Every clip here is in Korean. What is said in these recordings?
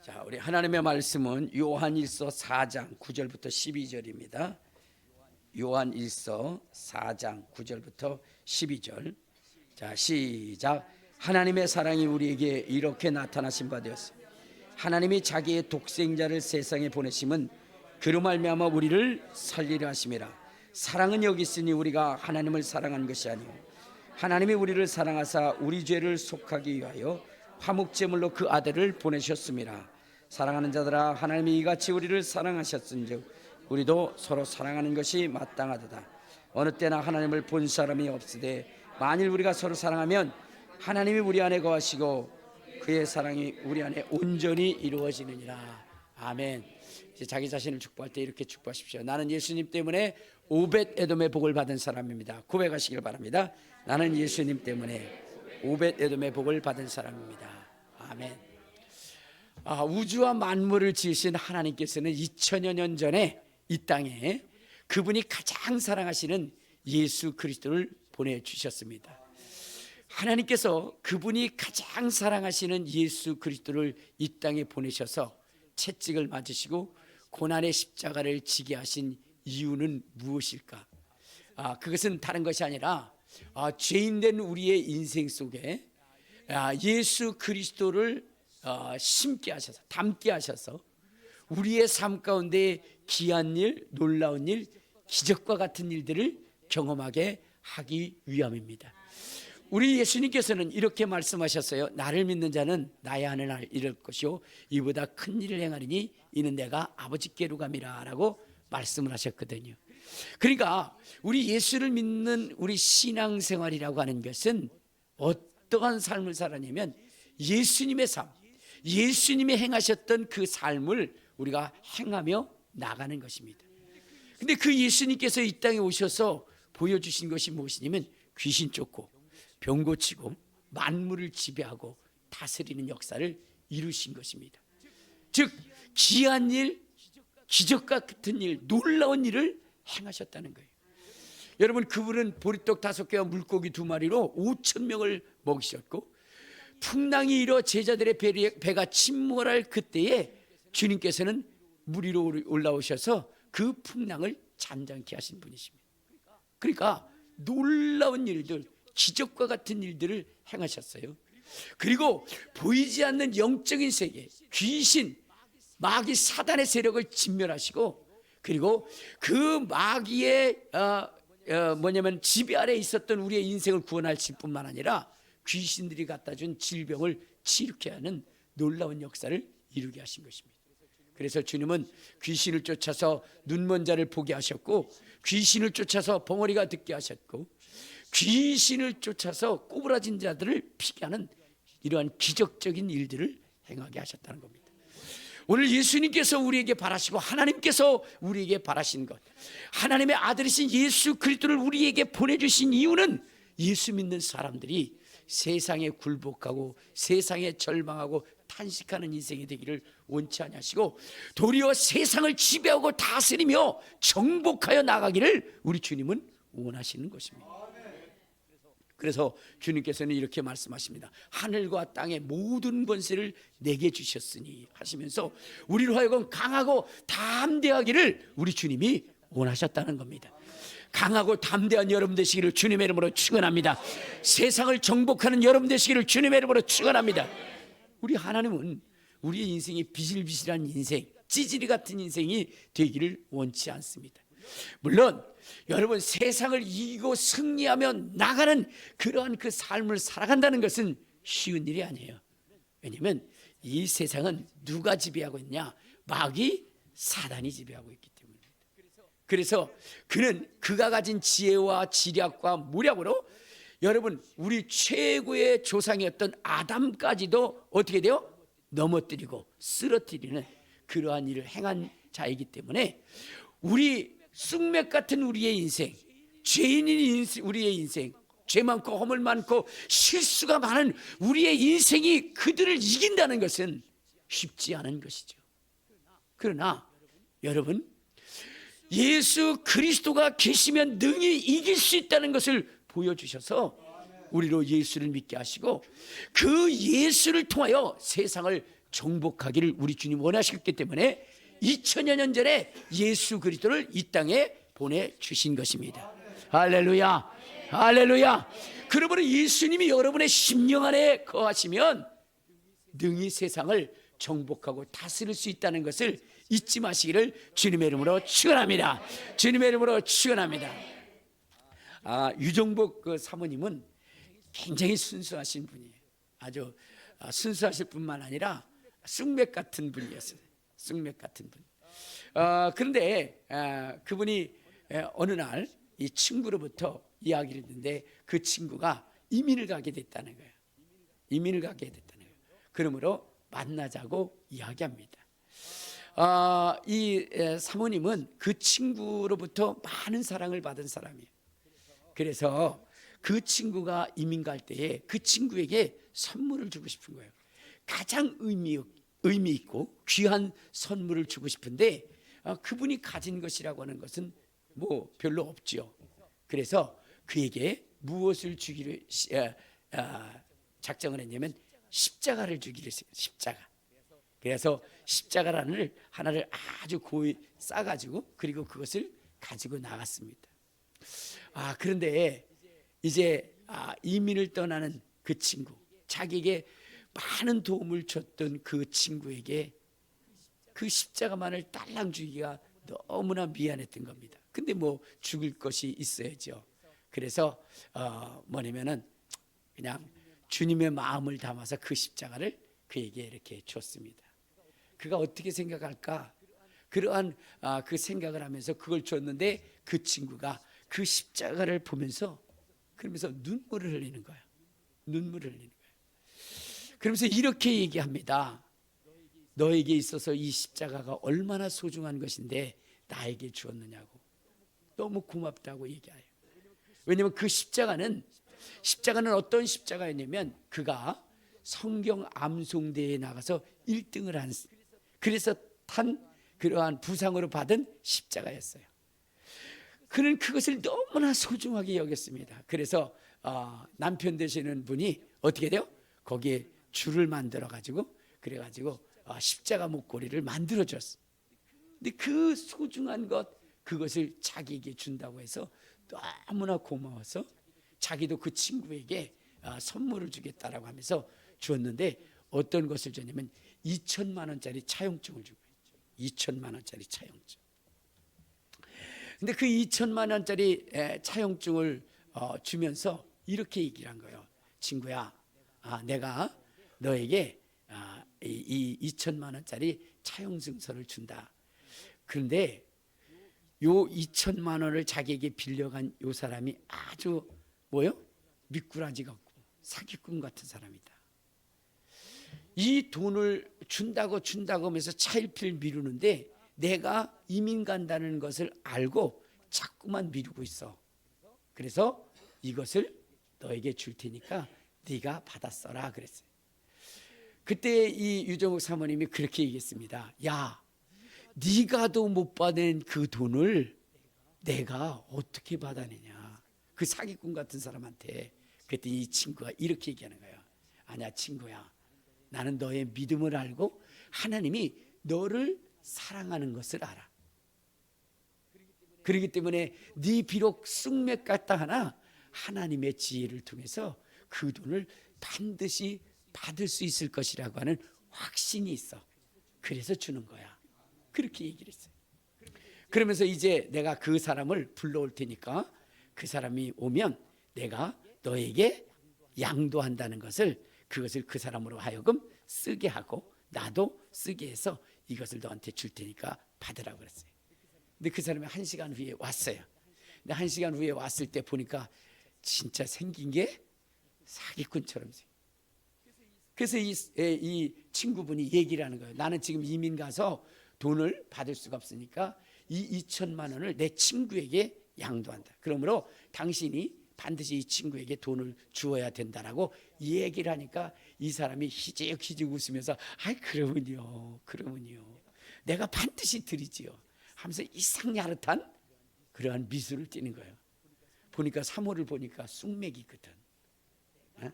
자, 우리 하나님의 말씀은 요한일서 4장 9절부터 12절입니다. 요한일서 4장 9절부터 12절. 자, 시작. 하나님의 사랑이 우리에게 이렇게 나타나신 바 되었습니다. 하나님이 자기의 독생자를 세상에 보내심은 그로 말미암아 우리를 살리려 하심이라. 사랑은 여기 있으니 우리가 하나님을 사랑한 것이 아니요 하나님이 우리를 사랑하사 우리 죄를 속하기 위하여 화목제물로 그 아들을 보내셨습니다. 사랑하는 자들아, 하나님이 이같이 우리를 사랑하셨은즉 우리도 서로 사랑하는 것이 마땅하도다. 어느 때나 하나님을 본 사람이 없으되 만일 우리가 서로 사랑하면 하나님이 우리 안에 거하시고 그의 사랑이 우리 안에 온전히 이루어지느니라. 아멘. 이제 자기 자신을 축복할 때 이렇게 축복하십시오. 나는 예수님 때문에 오벳 에돔의 복을 받은 사람입니다. 고백하시길 바랍니다. 나는 예수님 때문에 오벳 에돔의 복을 받은 사람입니다. 아멘. 우주와 만물을 지으신 하나님께서는 2000여 년 전에 이 땅에 그분이 가장 사랑하시는 예수 그리스도를 보내주셨습니다. 하나님께서 그분이 가장 사랑하시는 예수 그리스도를 이 땅에 보내셔서 채찍을 맞으시고 고난의 십자가를 지게 하신 이유는 무엇일까? 그것은 다른 것이 아니라 죄인된 우리의 인생 속에 예수 그리스도를 심게 하셔서, 담게 하셔서 우리의 삶 가운데 귀한 일, 놀라운 일, 기적과 같은 일들을 경험하게 하기 위함입니다. 우리 예수님께서는 이렇게 말씀하셨어요. 나를 믿는 자는 나의 하늘 날 이룰 것이요 이보다 큰 일을 행하리니 이는 내가 아버지께로 감이라 라고 말씀을 하셨거든요. 그러니까 우리 예수를 믿는 우리 신앙생활이라고 하는 것은 어떠한 삶을 살았냐면 예수님의 삶, 예수님이 행하셨던 그 삶을 우리가 행하며 나가는 것입니다. 근데 그 예수님께서 이 땅에 오셔서 보여주신 것이 무엇이냐면 귀신 쫓고 병 고치고 만물을 지배하고 다스리는 역사를 이루신 것입니다. 즉 귀한 일, 기적과 같은 일, 놀라운 일을 행하셨다는 거예요. 여러분, 그분은 보리떡 5개와 물고기 2마리로 5,000명을 먹이셨고 풍랑이 일어 제자들의 배가 침몰할 그때에 주님께서는 물 위로 올라오셔서 그 풍랑을 잠잠케 하신 분이십니다. 그러니까 놀라운 일들, 기적과 같은 일들을 행하셨어요. 그리고 보이지 않는 영적인 세계, 귀신, 마귀, 사단의 세력을 진멸하시고 그리고 그 마귀의 지배 아래 있었던 우리의 인생을 구원하실 뿐만 아니라 귀신들이 갖다 준 질병을 치료케 하는 놀라운 역사를 이루게 하신 것입니다. 그래서 주님은 귀신을 쫓아서 눈먼 자를 보게 하셨고 귀신을 쫓아서 벙어리가 듣게 하셨고 귀신을 쫓아서 꼬부라진 자들을 피게 하는 이러한 기적적인 일들을 행하게 하셨다는 겁니다. 오늘 예수님께서 우리에게 바라시고 하나님께서 우리에게 바라신 것, 하나님의 아들이신 예수 그리스도를 우리에게 보내주신 이유는 예수 믿는 사람들이 세상에 굴복하고 세상에 절망하고 탄식하는 인생이 되기를 원치 아니하시고 도리어 세상을 지배하고 다스리며 정복하여 나가기를 우리 주님은 원하시는 것입니다. 그래서 주님께서는 이렇게 말씀하십니다. 하늘과 땅의 모든 권세를 내게 주셨으니 하시면서 우리로 하여금 강하고 담대하기를 우리 주님이 원하셨다는 겁니다. 강하고 담대한 여러분 되시기를 주님의 이름으로 축원합니다. 세상을 정복하는 여러분 되시기를 주님의 이름으로 축원합니다. 우리 하나님은 우리의 인생이 비실비실한 인생, 찌질이 같은 인생이 되기를 원치 않습니다. 물론 여러분, 세상을 이기고 승리하며 나가는 그러한 그 삶을 살아간다는 것은 쉬운 일이 아니에요. 왜냐하면 이 세상은 누가 지배하고 있냐? 마귀, 사단이 지배하고 있기 때문에. 그래서 그는 그가 가진 지혜와 지략과 무략으로 여러분, 우리 최고의 조상이었던 아담까지도 어떻게 돼요? 넘어뜨리고 쓰러뜨리는 그러한 일을 행한 자이기 때문에 우리 쑥맥 같은 우리의 인생, 죄인인 우리의 인생, 죄 많고 허물 많고 실수가 많은 우리의 인생이 그들을 이긴다는 것은 쉽지 않은 것이죠. 그러나 여러분, 예수 그리스도가 계시면 능히 이길 수 있다는 것을 보여주셔서 우리로 예수를 믿게 하시고 그 예수를 통하여 세상을 정복하기를 우리 주님 원하셨기 때문에 2000여 년 전에 예수 그리스도를 이 땅에 보내주신 것입니다. 할렐루야, 할렐루야. 그러므로 예수님이 여러분의 심령 안에 거하시면 능히 세상을 정복하고 다스릴 수 있다는 것을 잊지 마시기를 주님의 이름으로 축원합니다. 주님의 이름으로 축원합니다. 유정복 그 사모님은 굉장히 순수하신 분이에요. 아주 순수하실 뿐만 아니라 쑥맥 같은 분이었어요. 쑥맥 같은 분. 그런데 그분이 어느 날 이 친구로부터 이야기를 듣는데 그 친구가 이민을 가게 됐다는 거예요. 이민을 가게 됐다는 거예요. 그러므로 만나자고 이야기합니다. 이 사모님은 그 친구로부터 많은 사랑을 받은 사람이에요. 그래서 그 친구가 이민 갈 때에 그 친구에게 선물을 주고 싶은 거예요. 가장 의미 있고 귀한 선물을 주고 싶은데 그분이 가진 것이라고 하는 것은 뭐 별로 없지요. 그래서 그에게 무엇을 주기를 작정을 했냐면 십자가를 주기로 했어요. 십자가. 그래서 십자가를 하나를 아주 고이 싸가지고 그리고 그것을 가지고 나갔습니다. 그런데 이제 이민을 떠나는 그 친구, 자기에게 많은 도움을 줬던 그 친구에게 그 십자가만을 딸랑 주기가 너무나 미안했던 겁니다. 근데 뭐 죽을 것이 있어야죠. 그래서 뭐냐면은 그냥 주님의 마음을 담아서 그 십자가를 그에게 이렇게 줬습니다. 그가 어떻게 생각할까? 그러한 그 생각을 하면서 그걸 줬는데 그 친구가 그 십자가를 보면서 그러면서 눈물을 흘리는 거예요. 눈물을 흘리는 거예요. 그러면서 이렇게 얘기합니다. 너에게 있어서 이 십자가가 얼마나 소중한 것인데 나에게 주었느냐고. 너무 고맙다고 얘기해요. 왜냐하면 그 십자가는 어떤 십자가였냐면 그가 성경 암송대회에 나가서 1등을 한, 그래서 탄 그러한 부상으로 받은 십자가였어요. 그는 그것을 너무나 소중하게 여겼습니다. 그래서 남편 되시는 분이 어떻게 돼요? 거기에 줄을 만들어 가지고 그래가지고 십자가 목걸이를 만들어 줬어. 근데 그 소중한 그것을 자기에게 준다고 해서 너무나 고마워서 자기도 그 친구에게 선물을 주겠다라고 하면서 주었는데 어떤 것을 줬냐면 2천만 원짜리 차용증을 주고 있죠. 2천만 원짜리 차용증. 근데 그 2천만 원짜리 차용증을 주면서 이렇게 얘기를 한 거예요. 친구야, 내가 너에게 이 2천만 원짜리 차용증서를 준다. 그런데 요 2천만 원을 자기에게 빌려간 요 사람이 아주 미꾸라지 같고 사기꾼 같은 사람이다. 이 돈을 준다고 하면서 차일피일 미루는데 내가 이민 간다는 것을 알고 자꾸만 미루고 있어. 그래서 이것을 너에게 줄 테니까 네가 받아 써라 그랬어요. 그때 이 유정욱 사모님이 그렇게 얘기했습니다. 야, 네가도 못 받은 그 돈을 내가 어떻게 받아내냐. 그 사기꾼 같은 사람한테. 그랬더니 이 친구가 이렇게 얘기하는 거예요. 아니야 친구야, 나는 너의 믿음을 알고 하나님이 너를 사랑하는 것을 알아. 그렇기 때문에 네 비록 쑥맥 같다 하나 하나님의 지혜를 통해서 그 돈을 반드시 받을 수 있을 것이라고 하는 확신이 있어. 그래서 주는 거야. 그렇게 얘기를 했어요. 그러면서 이제 내가 그 사람을 불러올 테니까 그 사람이 오면 내가 너에게 양도한다는 그것을 그 사람으로 하여금 쓰게 하고 나도 쓰게 해서 이것을 너한테 줄 테니까 받으라고 그랬어요. 근데 그 사람이 1시간 후에 왔어요. 근데 1시간 후에 왔을 때 보니까 진짜 생긴 게 사기꾼처럼 생겼어요. 그래서 이 친구분이 얘기를 하는 거예요. 나는 지금 이민 가서 돈을 받을 수가 없으니까 이 2천만 원을 내 친구에게 양도한다. 그러므로 당신이 반드시 이 친구에게 돈을 주어야 된다라고 얘기를 하니까 이 사람이 희죽희죽 웃으면서 아이 그러면요 내가 반드시 드리지요 하면서 이상 야릇한 그러한 미소를 띠는 거예요. 보니까 3호를 보니까 쑥맥이거든.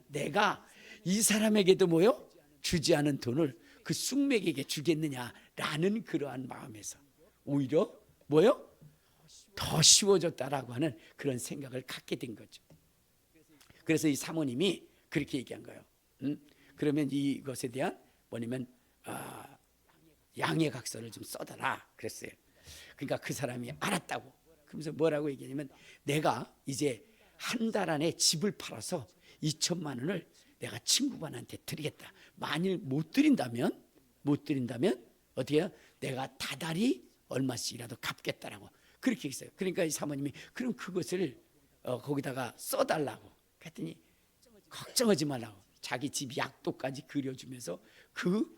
내가 이 사람에게도 주지 않은 돈을 그 그 쑥맥에게 주겠느냐라는 그러한 마음에서 오히려 뭐요? 더 쉬워졌다라고 하는 그런 생각을 갖게 된 거죠. 그래서 이 사모님이 그렇게 얘기한 거예요. 그러면 이것에 대한 뭐냐면 양해각서를 좀 써달라 그랬어요. 그러니까 그 사람이 알았다고. 그러면서 뭐라고 얘기하냐면 내가 이제 한 달 안에 집을 팔아서 2천만 원을 내가 친구분한테 드리겠다. 만일 못 드린다면 어떻게 해요? 내가 다달이 얼마씩이라도 갚겠다라고 그렇게 했어요. 그러니까 이 사모님이 그럼 그것을 거기다가 써달라고 그랬더니 걱정하지 말라고 자기 집 약도까지 그려주면서 그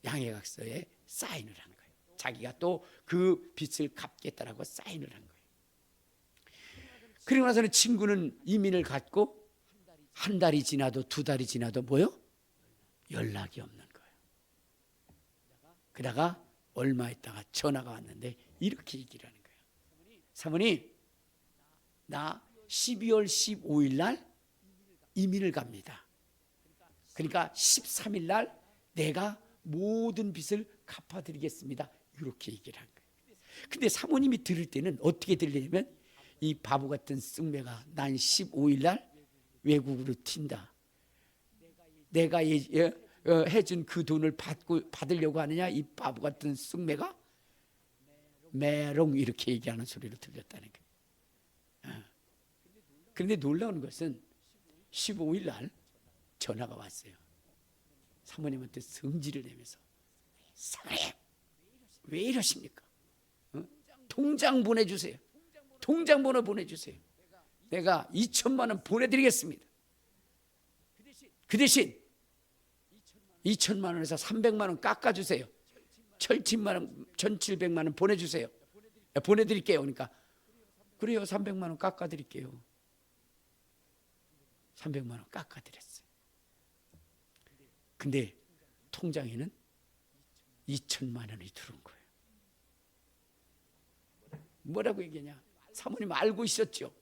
양해각서에 사인을 하는 거예요. 자기가 또 그 빚을 갚겠다라고 사인을 한 거예요. 그리고 나서는 친구는 이민을 갔고 한 달이 지나도 두 달이 지나도 뭐요? 연락이 없는 거예요. 그러다가 얼마 있다가 전화가 왔는데 이렇게 얘기를 하는 거예요. 사모님, 나 12월 15일 날 이민을 갑니다. 그러니까 13일 날 내가 모든 빚을 갚아드리겠습니다. 이렇게 얘기를 한 거예요. 근데 사모님이 들을 때는 어떻게 들리냐면 이 바보 같은 쑥매가 난 15일 날 외국으로 튄다. 내가 해준 그 돈을 받으려고 하느냐 이 바보 같은 쑥매가 메롱 이렇게 얘기하는 소리를 들렸다는 거예요. 그런데 놀라운 것은 15일 날 전화가 왔어요. 사모님한테 성질을 내면서 사모님 왜 이러십니까? 통장 보내주세요. 통장 번호 보내주세요. 내가 2천만 원 보내드리겠습니다. 그 대신 2천만 원에서 300만 원 깎아주세요. 1,700만 원 보내주세요. 보내드릴게요. 그러니까 그래요. 300만 원 깎아드릴게요. 300만 원 깎아드렸어요. 근데 통장에는 2천만 원이 들어온 거예요. 뭐라고 얘기하냐? 사모님 알고 있었죠.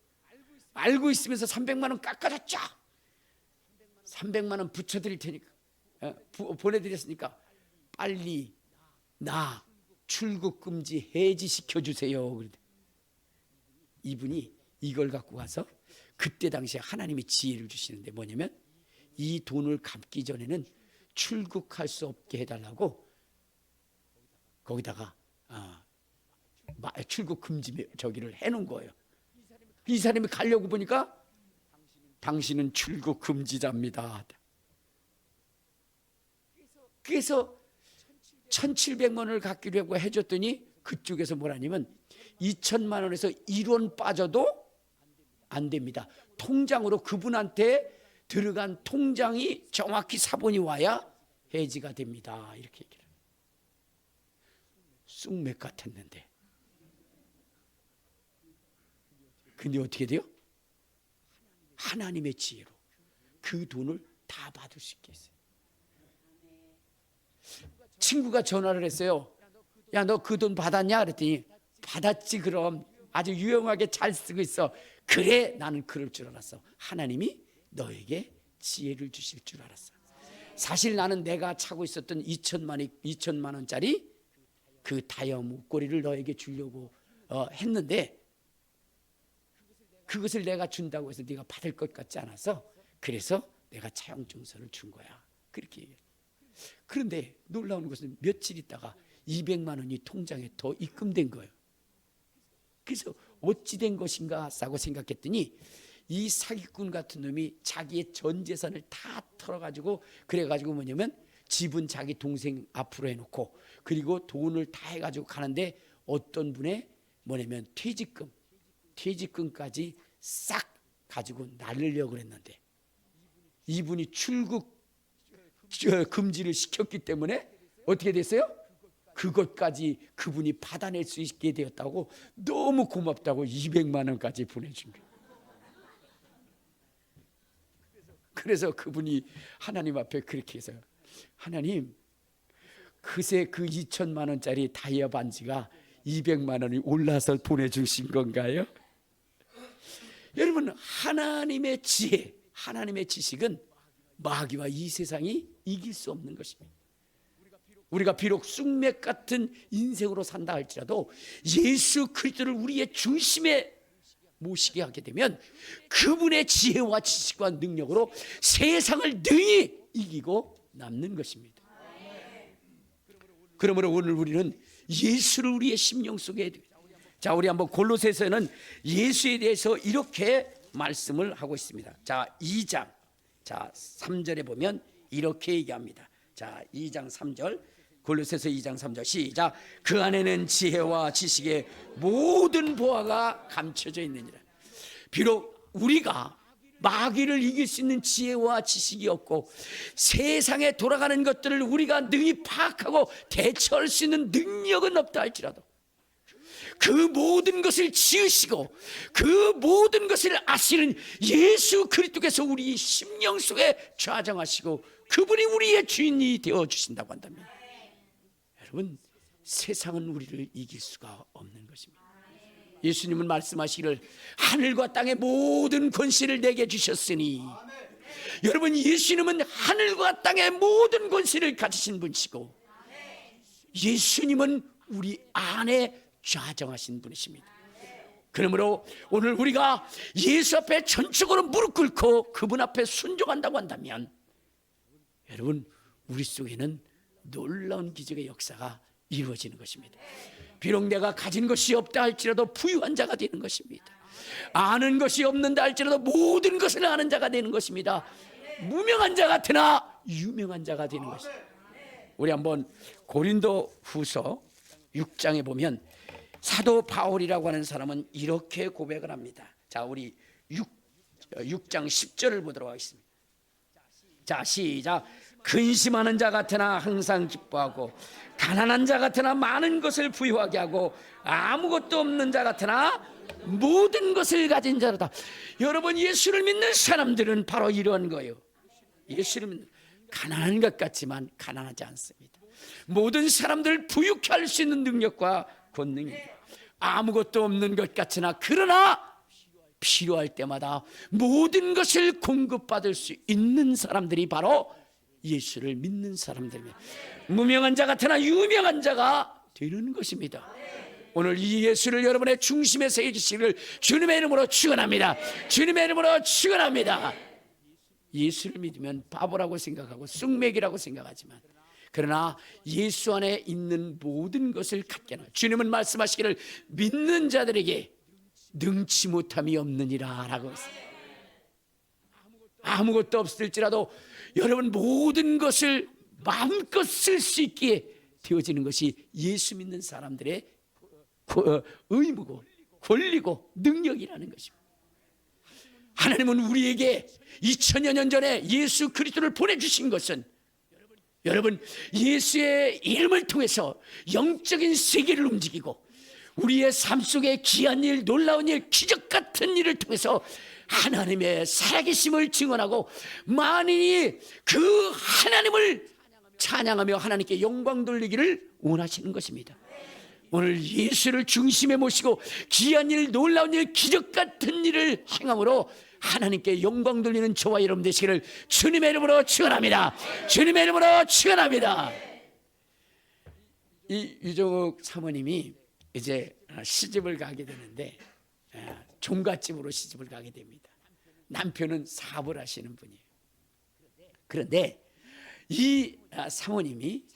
알고 있으면서 300만 원 깎아줬죠. 300만 원 붙여드릴 테니까 보내드렸으니까 빨리 나 출국 금지 해지시켜 주세요. 이분이 이걸 갖고 가서 그때 당시에 하나님이 지혜를 주시는데 뭐냐면 이 돈을 갚기 전에는 출국할 수 없게 해달라고 거기다가 출국 금지 저기를 해놓은 거예요. 이 사람이 가려고 보니까 당신은 출국 금지자입니다. 그래서 1,700만 원을 갚기로 해줬더니 그쪽에서 뭐라냐면 2천만 원에서 1원 빠져도 안 됩니다. 통장으로 그분한테 들어간 통장이 정확히 사본이 와야 해지가 됩니다. 이렇게 얘기를 해요. 쑥맥 같았는데 근데 어떻게 돼요? 하나님의 지혜로 그 돈을 다 받을 수 있게 했어요. 친구가 전화를 했어요. 야, 너 그 돈 받았냐? 그랬더니 받았지. 그럼 아주 유용하게 잘 쓰고 있어. 그래, 나는 그럴 줄 알았어. 하나님이 너에게 지혜를 주실 줄 알았어. 사실 나는 내가 차고 있었던 2천만 원짜리 그 다이아 목걸이를 너에게 주려고 했는데 그것을 내가 준다고 해서 네가 받을 것 같지 않아서 그래서 내가 차용증서를 준 거야. 그렇게 얘기해요. 그런데 놀라운 것은 며칠 있다가 200만 원이 통장에 더 입금된 거예요. 그래서 어찌 된 것인가 하고 생각했더니 이 사기꾼 같은 놈이 자기의 전 재산을 다 털어가지고 그래가지고 뭐냐면 집은 자기 동생 앞으로 해놓고 그리고 돈을 다 해가지고 가는데 어떤 분의 뭐냐면 퇴직금까지 싹 가지고 날리려고 그랬는데 이분이 출국 금지를 시켰기 때문에 어떻게 됐어요? 그것까지 그분이 받아낼 수 있게 되었다고 너무 고맙다고 200만 원까지 보내준 거예요. 그래서 그분이 하나님 앞에 그렇게 해서 하나님 그새 그 2천만 원짜리 다이아 반지가 200만 원이 올라서 보내주신 건가요? 여러분 하나님의 지혜 하나님의 지식은 마귀와 이 세상이 이길 수 없는 것입니다. 우리가 비록 쑥맥 같은 인생으로 산다 할지라도 예수 그리스도를 우리의 중심에 모시게 하게 되면 그분의 지혜와 지식과 능력으로 세상을 능히 이기고 남는 것입니다. 그러므로 오늘 우리는 예수를 우리의 심령 속에, 자, 우리 한번 골로새서는 예수에 대해서 이렇게 말씀을 하고 있습니다. 자, 2장, 자, 3절에 보면 이렇게 얘기합니다. 자, 2장 3절, 골로새서 2장 3절 시작. 그 안에는 지혜와 지식의 모든 보화가 감춰져 있느니라. 비록 우리가 마귀를 이길 수 있는 지혜와 지식이 없고 세상에 돌아가는 것들을 우리가 능히 파악하고 대처할 수 있는 능력은 없다 할지라도 그 모든 것을 지으시고 그 모든 것을 아시는 예수 그리스도께서 우리 심령 속에 좌정하시고 그분이 우리의 주인이 되어주신다고 한다면 여러분, 세상은 우리를 이길 수가 없는 것입니다. 예수님은 말씀하시기를 하늘과 땅의 모든 권세를 내게 주셨으니, 여러분, 예수님은 하늘과 땅의 모든 권세를 가지신 분이시고 예수님은 우리 안에 좌정하신 분이십니다. 그러므로 오늘 우리가 예수 앞에 전적으로 무릎 꿇고 그분 앞에 순종한다고 한다면 여러분, 우리 속에는 놀라운 기적의 역사가 이루어지는 것입니다. 비록 내가 가진 것이 없다 할지라도 부유한 자가 되는 것입니다. 아는 것이 없는다 할지라도 모든 것을 아는 자가 되는 것입니다. 무명한 자 같으나 유명한 자가 되는 것입니다. 우리 한번 고린도 후서 6장에 보면 사도 바울이라고 하는 사람은 이렇게 고백을 합니다. 자, 우리 6장 10절을 보도록 하겠습니다. 자, 시작. 근심하는 자 같으나 항상 기뻐하고 가난한 자 같으나 많은 것을 부유하게 하고 아무것도 없는 자 같으나 모든 것을 가진 자로다. 여러분, 예수를 믿는 사람들은 바로 이런 거예요. 예수를 믿는, 가난한 것 같지만 가난하지 않습니다. 모든 사람들을 부유케 할 수 있는 능력과 권능입니다. 아무것도 없는 것 같으나 그러나 필요할 때마다 모든 것을 공급받을 수 있는 사람들이 바로 예수를 믿는 사람들입니다. 무명한 자 같으나 유명한 자가 되는 것입니다. 오늘 이 예수를 여러분의 중심에 세우시기를 주님의 이름으로 축원합니다. 주님의 이름으로 축원합니다. 예수를 믿으면 바보라고 생각하고 쑥맥이라고 생각하지만 그러나 예수 안에 있는 모든 것을 갖게 하는, 주님은 말씀하시기를 믿는 자들에게 능치 못함이 없느니라 라고 했습니다. 아무것도 없을지라도 여러분 모든 것을 마음껏 쓸 수 있게 되어지는 것이 예수 믿는 사람들의 의무고 권리고 능력이라는 것입니다. 하나님은 우리에게 2000여 년 전에 예수 그리스도를 보내주신 것은 여러분 예수의 이름을 통해서 영적인 세계를 움직이고 우리의 삶 속에 귀한 일, 놀라운 일, 기적 같은 일을 통해서 하나님의 살아계심을 증언하고 만인이 그 하나님을 찬양하며 하나님께 영광 돌리기를 원하시는 것입니다. 오늘 예수를 중심에 모시고 귀한 일, 놀라운 일, 기적 같은 일을 행함으로 하나님께 영광 돌리는 저와 여러분 되시기를 주님의 이름으로 축원합니다. 주님의 이름으로 축원합니다. 이 유정욱 사모님이 이제 시집을 가게 되는데 종갓집으로 시집을 가게 됩니다. 남편은 사업을 하시는 분이에요. 그런데 이 사모님이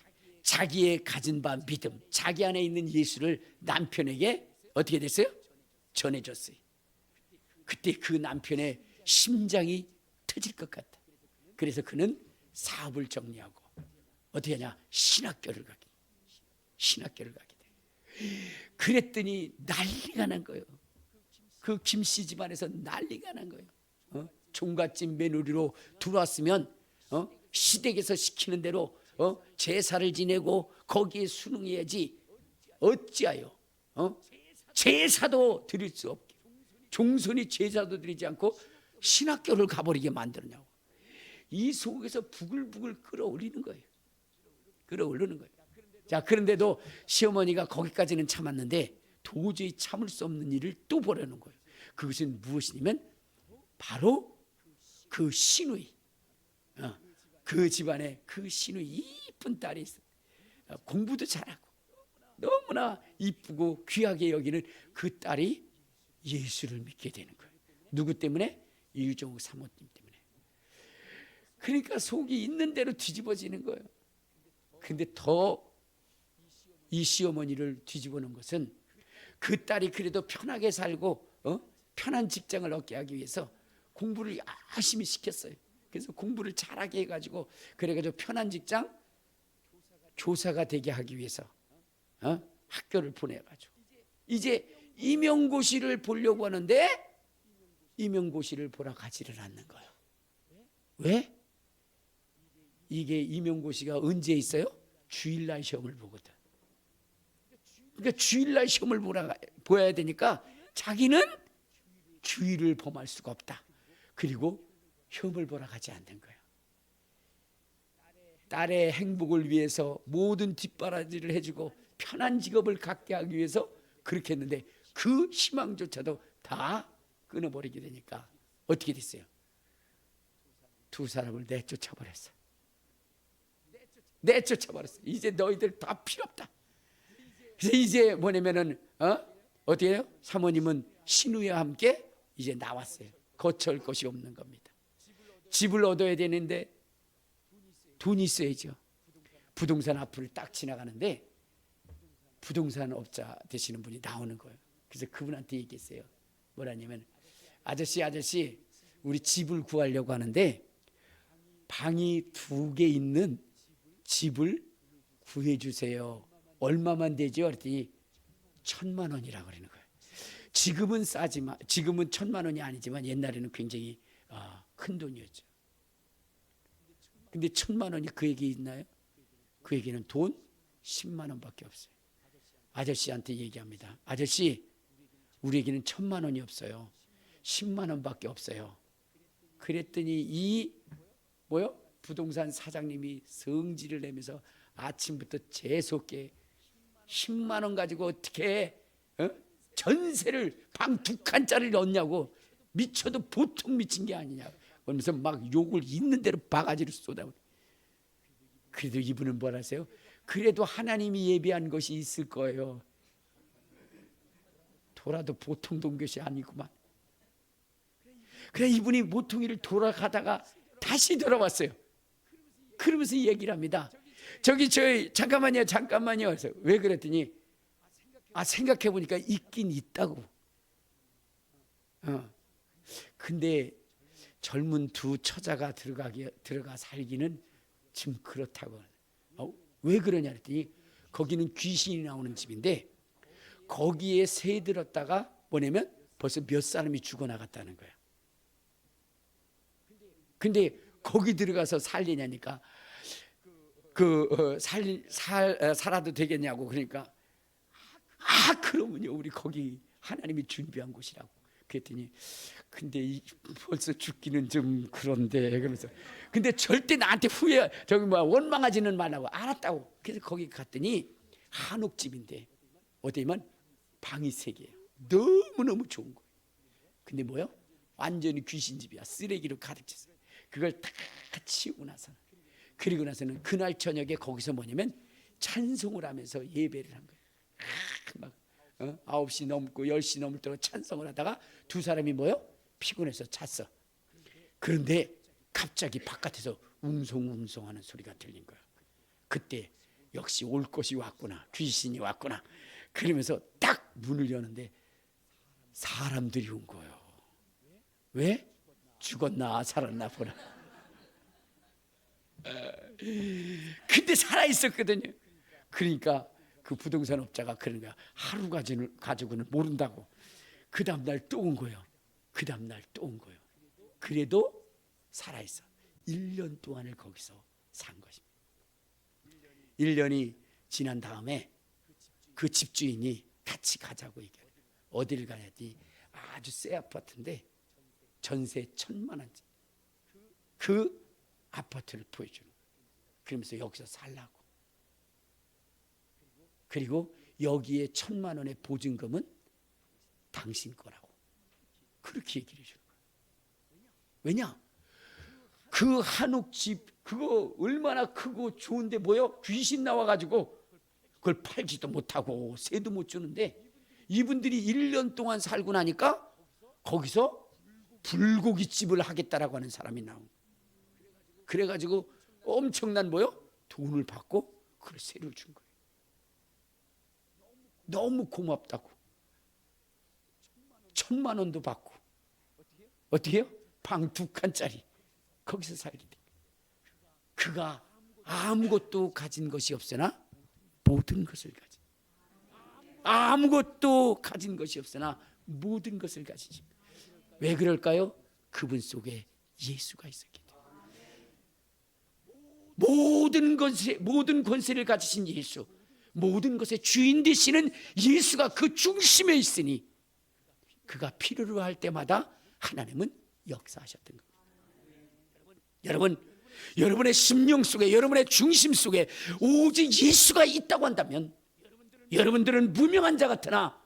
자기의 가진 바 믿음, 자기 안에 있는 예수를 남편에게 어떻게 됐어요? 전해줬어요. 그때 그 남편의 심장이 터질 것 같다. 그래서 그는 사업을 정리하고 어떻게 하냐? 신학교를 가게 돼. 그랬더니 난리가 난 거예요. 그 김씨 집안에서 난리가 난 거예요. 종갓집 며느리로 들어왔으면 시댁에서 시키는 대로 제사를 지내고 거기에 순응해야지 어찌하여 제사도 드릴 수 없게 종손이 제사도 드리지 않고 신학교를 가버리게 만들었냐고. 이 속에서 부글부글 끌어올리는 거예요. 자, 그런데도 시어머니가 거기까지는 참았는데 도저히 참을 수 없는 일을 또 벌여놓은 거예요. 그것은 무엇이냐면 바로 그 시누이, 그 집안에 그 시누이 이쁜 딸이 있어요. 공부도 잘하고 너무나 이쁘고 귀하게 여기는 그 딸이 예수를 믿게 되는 거예요. 누구 때문에? 일종욱 사모님 때문에. 그러니까 속이 있는 대로 뒤집어지는 거예요. 근데 더 이 시어머니를 뒤집어 놓은 것은 그 딸이 그래도 편하게 살고 편한 직장을 얻게 하기 위해서 공부를 열심히 시켰어요. 그래서 공부를 잘하게 해가지고 그래가지고 편한 직장 교사가 되게 하기 위해서 학교를 보내가지고 이제 임용고시를 보려고 하는데 임용고시를 보러 가지를 않는 거예요. 왜? 이게 임용고시가 언제 있어요? 주일날 시험을 보거든. 그러니까 주일날 시험을 보아야 되니까 자기는 주일을 범할 수가 없다. 그리고 시험을 보러 가지 않는 거예요. 딸의 행복을 위해서 모든 뒷바라지를 해주고 편한 직업을 갖게 하기 위해서 그렇게 했는데 그 희망조차도 다 끊어버리게 되니까 어떻게 됐어요? 두 사람을 내쫓아버렸어. 내쫓아버렸어. 이제 너희들 다 필요 없다. 그래서 이제 뭐냐면은 어떻게 해요? 사모님은 신우와 함께 이제 나왔어요. 거처할 것이 없는 겁니다. 집을 얻어야 되는데 돈이 있어야죠. 부동산 앞을 딱 지나가는데 부동산 업자 되시는 분이 나오는 거예요. 그래서 그분한테 얘기했어요. 뭐라냐면 아저씨 우리 집을 구하려고 하는데 방이 2개 있는 집을 구해주세요. 얼마만 되죠? 그랬더니 1,000만 원이라고 그러는 거예요. 지금은 싸지만 지금은 1,000만 원이 아니지만 옛날에는 굉장히 큰 돈이었죠. 근데 1,000만 원이 그에게 있나요? 그에게는 돈 10만 원밖에 없어요. 아저씨한테 얘기합니다. 아저씨, 우리에게는 1,000만 원이 없어요. 10만 원밖에 없어요. 그랬더니 이 부동산 사장님이 성질을 내면서 아침부터 재수없게 10만 원 가지고 어떻게 전세를 방 2칸짜리를 얻냐고, 미쳐도 보통 미친 게 아니냐 그러면서 막 욕을 있는 대로 바가지로 쏟아버려. 그래도 이분은 뭘 하세요? 그래도 하나님이 예비한 것이 있을 거예요. 돌아도 보통 돈 것이 아니구만. 그래 이분이 모퉁이를 돌아가다가 다시 돌아왔어요. 그러면서 얘기를 합니다. 저희 잠깐만요. 그래서 왜 그랬더니 생각해 보니까 있긴 있다고. 근데 젊은 두 처자가 들어가 살기는 좀 그렇다고. 왜 그러냐 했더니 거기는 귀신이 나오는 집인데 거기에 새 들었다가 뭐냐면 벌써 몇 사람이 죽어나갔다는 거야. 근데 거기 들어가서 살리냐니까 살아도 되겠냐고. 그러니까 그러면요 우리 거기 하나님이 준비한 곳이라고. 그랬더니 근데 벌써 죽기는 좀 그런데 그러면서 근데 절대 나한테 원망하지는 말라고. 알았다고. 그래서 거기 갔더니 한옥집인데 어디면 방이 3개예요. 너무너무 좋은 거예요. 근데 완전히 귀신집이야. 쓰레기로 가득 찼어요. 그걸 다 치우고 나서는 그리고 나서는 그날 저녁에 거기서 뭐냐면 찬송을 하면서 예배를 한 거예요. 막 9시 넘고 10시 넘을 때로 찬송을 하다가 두 사람이 피곤해서 잤어. 그런데 갑자기 바깥에서 웅성웅성하는 소리가 들린 거야. 그때 역시 올 것이 왔구나. 귀신이 왔구나. 그러면서 딱 문을 여는데 사람들이 온 거예요. 왜? 죽었나 살았나 보라. 근데 살아있었거든요. 그러니까 그 부동산 업자가 그런 거야. 하루 가지고는 모른다고. 그 다음날 또 온 거예요. 그래도 살아있어. 1년 동안을 거기서 산 것입니다. 1년이 지난 다음에 그 집주인이 같이 가자고 얘기해요. 어디를 가냐니 아주 새 아파트인데 전세 1,000만 원짜리 그 아파트를 보여주는 거예요. 그러면서 여기서 살라고. 그리고 여기에 1,000만 원의 보증금은 당신 거라고. 그렇게 얘기를 해주는 거예요. 왜냐? 그 한옥집 그거 얼마나 크고 좋은데 귀신 나와가지고 그걸 팔지도 못하고 세도 못 주는데 이분들이 1년 동안 살고 나니까 거기서 불고기집을 하겠다라고 하는 사람이 나온 거예요. 그래가지고 엄청난 돈을 받고 그걸 세를 준 거예요. 너무 고맙다고 1,000만 원도 받고 어떻게 해요? 방 2칸짜리 거기서 살게 돼. 그가 아무것도 가진 것이 없으나 모든 것을 가진, 아무것도 가진 것이 없으나 모든 것을 가지신. 왜 그럴까요? 그분 속에 예수가 있었기 때문에. 모든 권세를 가지신 예수, 모든 것의 주인 되시는 예수가 그 중심에 있으니 그가 필요로 할 때마다 하나님은 역사하셨던 겁니다. 여러분의 심령 속에, 여러분의 중심 속에 오직 예수가 있다고 한다면 여러분들은 무명한 자 같으나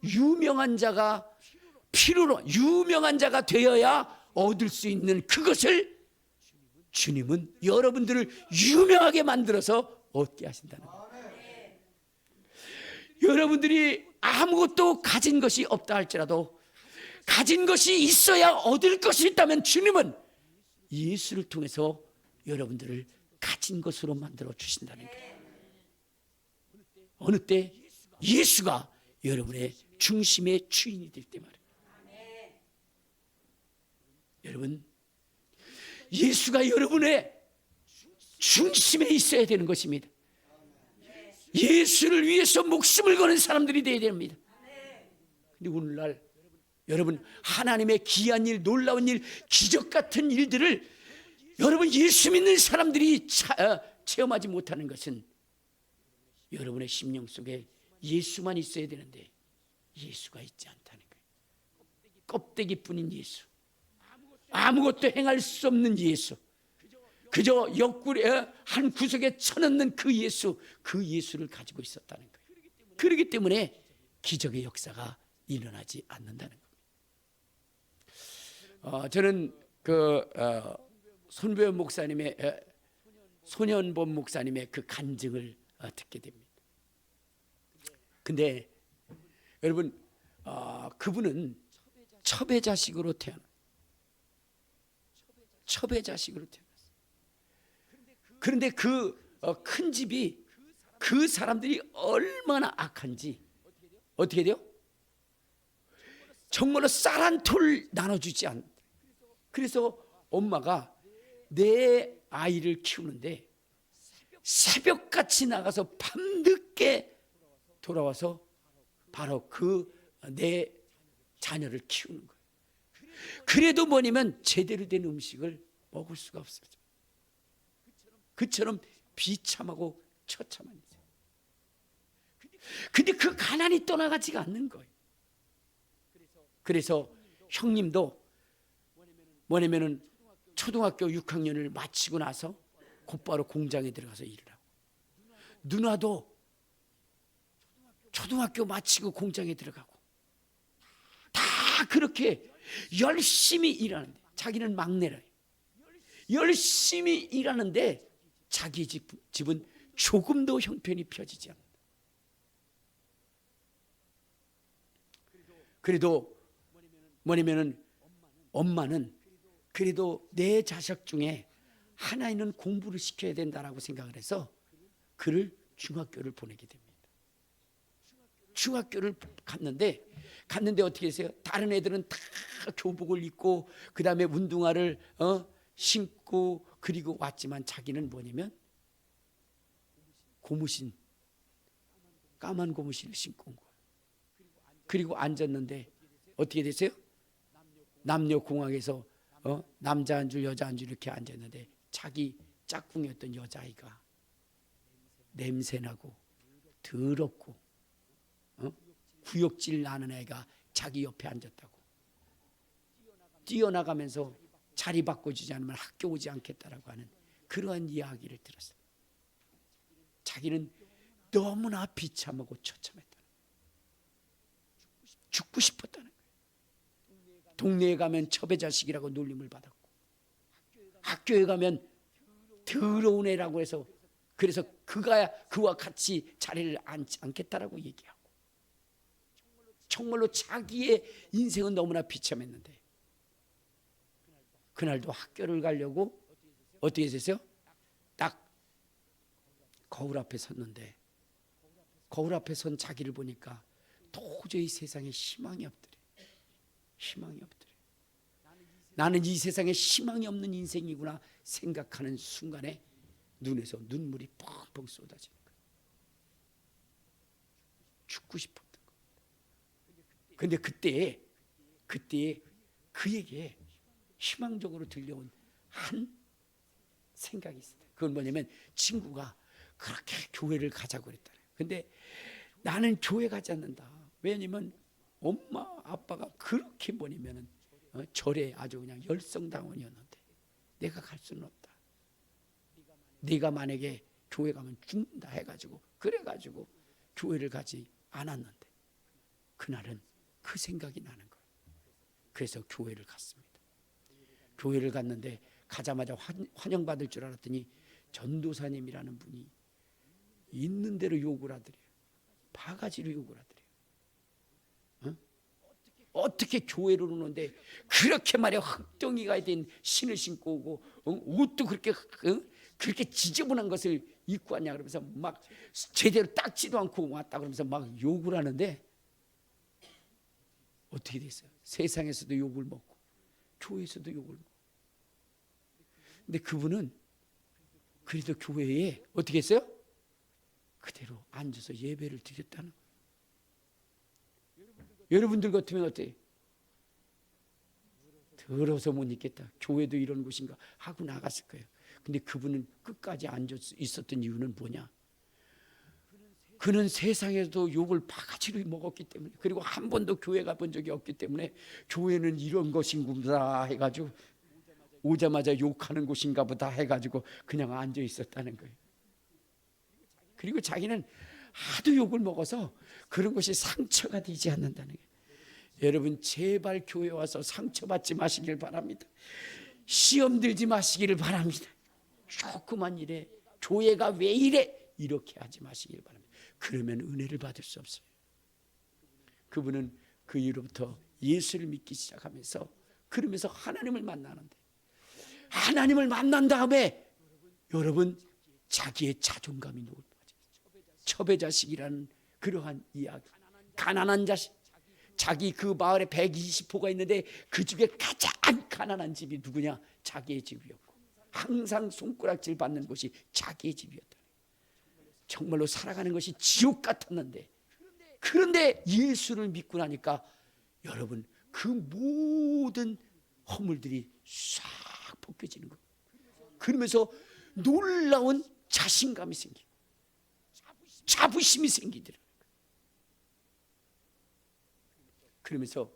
유명한 자가 필요로, 유명한 자가 되어야 얻을 수 있는 그것을 주님은 여러분들을 유명하게 만들어서 얻게 하신다는 거예요. 여러분들이 아무것도 가진 것이 없다 할지라도 가진 것이 있어야 얻을 것이 있다면 주님은 예수를 통해서 여러분들을 가진 것으로 만들어 주신다는 거예요. 어느 때? 예수가 여러분의 중심의 주인이 될 때 말이에요. 여러분, 예수가 여러분의 중심에 있어야 되는 것입니다. 예수를 위해서 목숨을 거는 사람들이 되어야 됩니다. 근데 오늘날 여러분, 하나님의 귀한 일, 놀라운 일, 기적 같은 일들을 여러분 예수 믿는 사람들이 체험하지 못하는 것은 여러분의 심령 속에 예수만 있어야 되는데 예수가 있지 않다는 거예요. 껍데기뿐인 예수, 아무것도 행할 수 없는 예수, 그저 옆구리에 한 구석에 쳐넣는 그 예수, 그 예수를 가지고 있었다는 거예요. 그렇기 때문에 기적의 역사가 일어나지 않는다는 겁니다. 저는 손배원 목사님의 손현범 목사님의 그 간증을 듣게 됩니다. 근데 여러분, 그분은 첩외자식으로 태어났어요. 그런데 그 큰 집이 그 사람들이 얼마나 악한지 어떻게 돼요? 정말로 쌀 한 톨 나눠주지 않는다. 그래서 엄마가 내 아이를 키우는데 새벽같이 나가서 밤늦게 돌아와서 바로 그 내 자녀를 키우는 거예요. 그래도 뭐냐면 제대로 된 음식을 먹을 수가 없어요. 그처럼 비참하고 처참한 인생. 근데 그 가난이 떠나가지가 않는 거예요. 그래서 형님도 뭐냐면은 초등학교 6학년을 마치고 나서 곧바로 공장에 들어가서 일을 하고, 누나도 초등학교 마치고 공장에 들어가고 다 그렇게 열심히 일하는데, 자기는 막내래요. 열심히 일하는데 자기 집은 조금도 형편이 펴지지 않는다. 그래도 뭐냐면은 엄마는 그래도 내 자식 중에 하나는 공부를 시켜야 된다라고 생각을 해서 그를 중학교를 보내게 됩니다. 중학교를 갔는데 어떻게 했어요? 다른 애들은 다 교복을 입고 그 다음에 운동화를 신고 그리고 왔지만 자기는 뭐냐면 고무신, 까만 고무신을 신고 온 거예요. 그리고 앉았는데 어떻게 됐어요? 남녀공학에서 남자 한 줄 여자 한 줄 이렇게 앉았는데 자기 짝꿍이었던 여자아이가 냄새나고 더럽고 구역질 나는 애가 자기 옆에 앉았다고. 뛰어나가면서 자리 바꿔주지 않으면 학교 오지 않겠다라고 하는 그러한 이야기를 들었어요. 자기는 너무나 비참하고 처참했다는 거예요. 죽고 싶었다는 거예요. 동네에 가면 첩외자식이라고 놀림을 받았고, 학교에 가면 더러운 애라고 해서 그래서 그와 같이 자리를 앉지 않겠다라고 얘기하고, 정말로 자기의 인생은 너무나 비참했는데 그날도 학교를 가려고 어떻게 됐어요? 딱 거울 앞에 섰는데, 거울 앞에 선 자기를 보니까 도저히 세상에 희망이 없더래. 희망이 없더래. 나는 이 세상에 희망이 없는 인생이구나 생각하는 순간에 눈에서 눈물이 펑펑 쏟아지는 거예요. 죽고 싶었던 거예요. 그런데 그때 그에게 희망적으로 들려온 한 생각이 있어요. 그건 뭐냐면 친구가 그렇게 교회를 가자고 그랬다. 근데 나는 교회 가지 않는다. 왜냐면 엄마 아빠가 그렇게 뭐냐면은 절에 아주 그냥 열성당원이었는데 내가 갈 수는 없다. 네가 만약에 교회 가면 죽는다 해가지고, 그래가지고 교회를 가지 않았는데 그날은 그 생각이 나는 거예요. 그래서 교회를 갔습니다. 교회를 갔는데 가자마자 환영받을 줄 알았더니 전도사님이라는 분이 있는 대로 욕을 하더래요. 바가지로 욕을 하더래요. 어떻게 교회를 오는데 그렇게 말이야 흙덩이가 된 신을 신고 오고 옷도 그렇게 지저분한 것을 입고 왔냐 그러면서 막 제대로 닦지도 않고 왔다 그러면서 막 욕을 하는데 어떻게 됐어요? 세상에서도 욕을 먹고 교회에서도 욕을 먹고. 근데 그분은 그래도 교회에 어떻게 했어요? 그대로 앉아서 예배를 드렸다는 거예요. 여러분들 같으면 어때요? 더러워서 못 있겠다, 교회도 이런 곳인가 하고 나갔을 거예요. 근데 그분은 끝까지 앉아 있었던 이유는 뭐냐? 그는 세상에도 욕을 바가지로 먹었기 때문에, 그리고 한 번도 교회 가본 적이 없기 때문에 교회는 이런 것인가 해가지고 오자마자 욕하는 곳인가 보다 해가지고 그냥 앉아 있었다는 거예요. 그리고 자기는 하도 욕을 먹어서 그런 것이 상처가 되지 않는다는 거예요. 여러분 제발 교회 와서 상처받지 마시길 바랍니다. 시험 들지 마시기를 바랍니다. 조그만 일에 교회가 왜 이래 이렇게 하지 마시길 바랍니다. 그러면 은혜를 받을 수 없어요. 그분은 그 이후로부터 예수를 믿기 시작하면서 그러면서 하나님을 만나는데, 하나님을 만난 다음에 여러분 자기의 자존감이 높아져요. 첩의 자식이라는 그러한 이야기. 가난한 자식. 자기 그 마을에 120호가 있는데 그 중에 가장 가난한 집이 누구냐? 자기의 집이었고 항상 손가락질 받는 곳이 자기의 집이었다. 정말로 살아가는 것이 지옥 같았는데, 그런데 예수를 믿고 나니까 여러분 그 모든 허물들이 싹 벗겨지는 거예요. 그러면서 놀라운 자신감이 생기고 자부심이 생기더라고요. 그러면서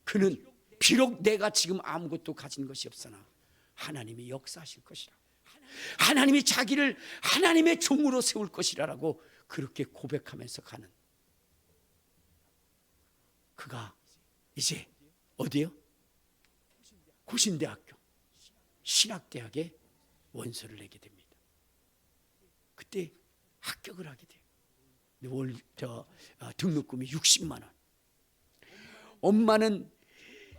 그는 비록 내가 지금 아무것도 가진 것이 없으나 하나님이 역사하실 것이라, 하나님이 자기를 하나님의 종으로 세울 것이라고 그렇게 고백하면서 가는 그가 이제 어디요? 고신대학교 신학대학에 원서를 내게 됩니다. 그때 합격을 하게 돼요. 등록금이 60만 원. 엄마는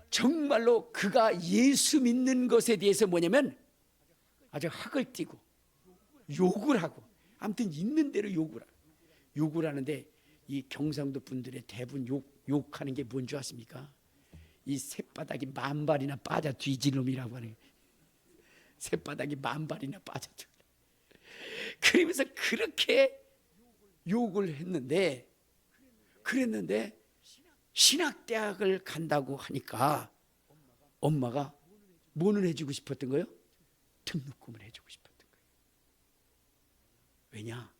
정말로 그가 예수 믿는 것에 대해서 뭐냐면 아주 학을 띠고 욕을 하고, 아무튼 있는 대로 욕을 하는데, 이 경상도 분들의 대부분 욕하는 게 뭔지 아십니까? 이 새바닥이 만발이나 빠져 뒤진 놈이라고 하는, 새바닥이 만발이나 빠져. 그러면서 그렇게 욕을 했는데, 그랬는데 신학대학을 간다고 하니까 엄마가 뭐는 해주고 싶었던 거예요? 등록금을 해주고 싶었던 거예요. 왜냐?